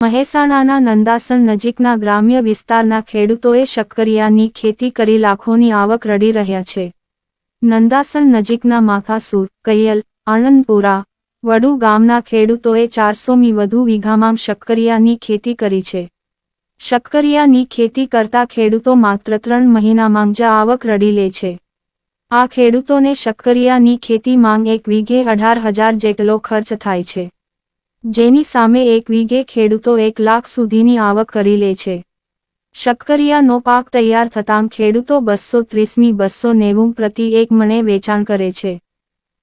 મહેસાણાના નંદાસણ નજીકના ગ્રામ્ય વિસ્તારના ખેડૂતોએ શક્કરિયાની ખેતી કરી લાખોની આવક રડી રહ્યા છે. નંદાસણ નજીકના માથાસુર, કૈયલ, આનંદપુરા, વડુ ગામના ખેડૂતોએ 400મી વધુ વીઘામાં શક્કરિયાની ખેતી કરી છે. શક્કરિયાની ખેતી કરતા ખેડૂતો માત્ર 3 મહિનામાં જ આવક રડી લે છે. આ ખેડૂતોને શક્કરિયાની ખેતીમાં 1 વીઘે 18,000 જેટલો ખર્ચ થાય છે, જેની સામે 1 વીઘે ખેડૂતો 1 લાખ સુધીની આવક કરી લે છે. શક્કરિયાનો પાક તૈયાર થતાં ખેડૂતો 230 290 પ્રતિ 1 મણે વેચાણ કરે છે.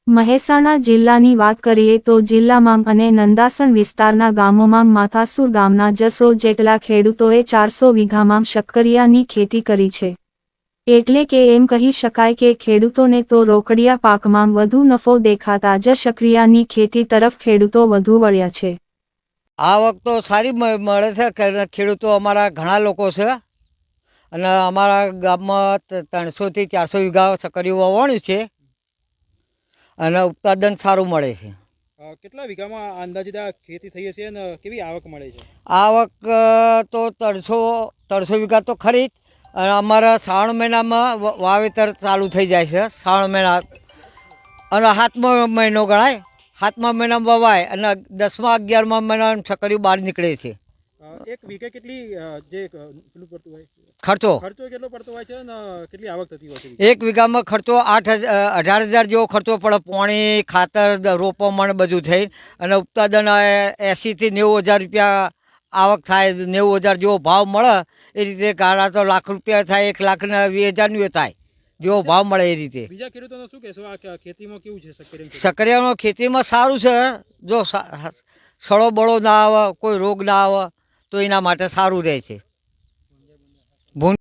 મહેસાણા જિલ્લાની વાત કરીએ તો જિલ્લામાં અને નંદાસણ વિસ્તારના ગામોમાં માથાસુર ગામના 100 જેટલા ખેડૂતોએ 400 વીઘામાં શક્કરિયાની ખેતી કરી છે. એટલે કે એમ કહી શકાય કે ખેડૂતોને તો રોકડિયા પાકમાં વધુ નફો દેખાતા જ શક્કરિયાની ખેતી તરફ ખેડૂતો વધુ વળ્યા છે. આવક તો સારી મળે છે. ખેડૂતો અમારા ઘણા લોકો છે અને અમારા ગામમાં 300 થી 400 વીઘા શક્કરિયું વાવવાનું છે અને ઉત્પાદન સારું મળે છે. કેટલા વીઘામાં અંદાજિત આ ખેતી થઈ હશે અને કેવી આવક મળે છે? આવક તો 300 વીઘા તો ખરી જ. અને અમારા શ્રાવણ મહિનામાં વાવેતર ચાલુ થઈ જાય છે. શ્રાવણ મહિના અને 7મો મહિનો ગણાય. 7મા મહિનામાં વવાય અને 10મા 11મા મહિનામાં શક્કરિયું બહાર નીકળે છે. એક વીઘે કેટલી જે પેલું પડતું હોય ખર્ચો કેટલો પડતો હોય છે અને કેટલી આવક થતી હોય છે? 1 વીઘામાં ખર્ચો 18,000 જેવો ખર્ચો પડે. પાણી, ખાતર, રોપણ બધું થઈ અને ઉત્પાદન 80 થી 90,000 રૂપિયા આવક થાય. 90,000 જેવો ભાવ મળે એ રીતે. ગાળા તો લાખ રૂપિયા થાય, 1,20,000 થાય જેવો ભાવ મળે એ રીતે. બીજા ખેડૂતોને શું કહેશો? આ ખેતીમાં કેવું છે શક્કરિયાનો? ખેતીમાં સારું છે. જો સડો બળો ના આવે, કોઈ રોગ ના આવે તો એના માટે સારું રહે છે.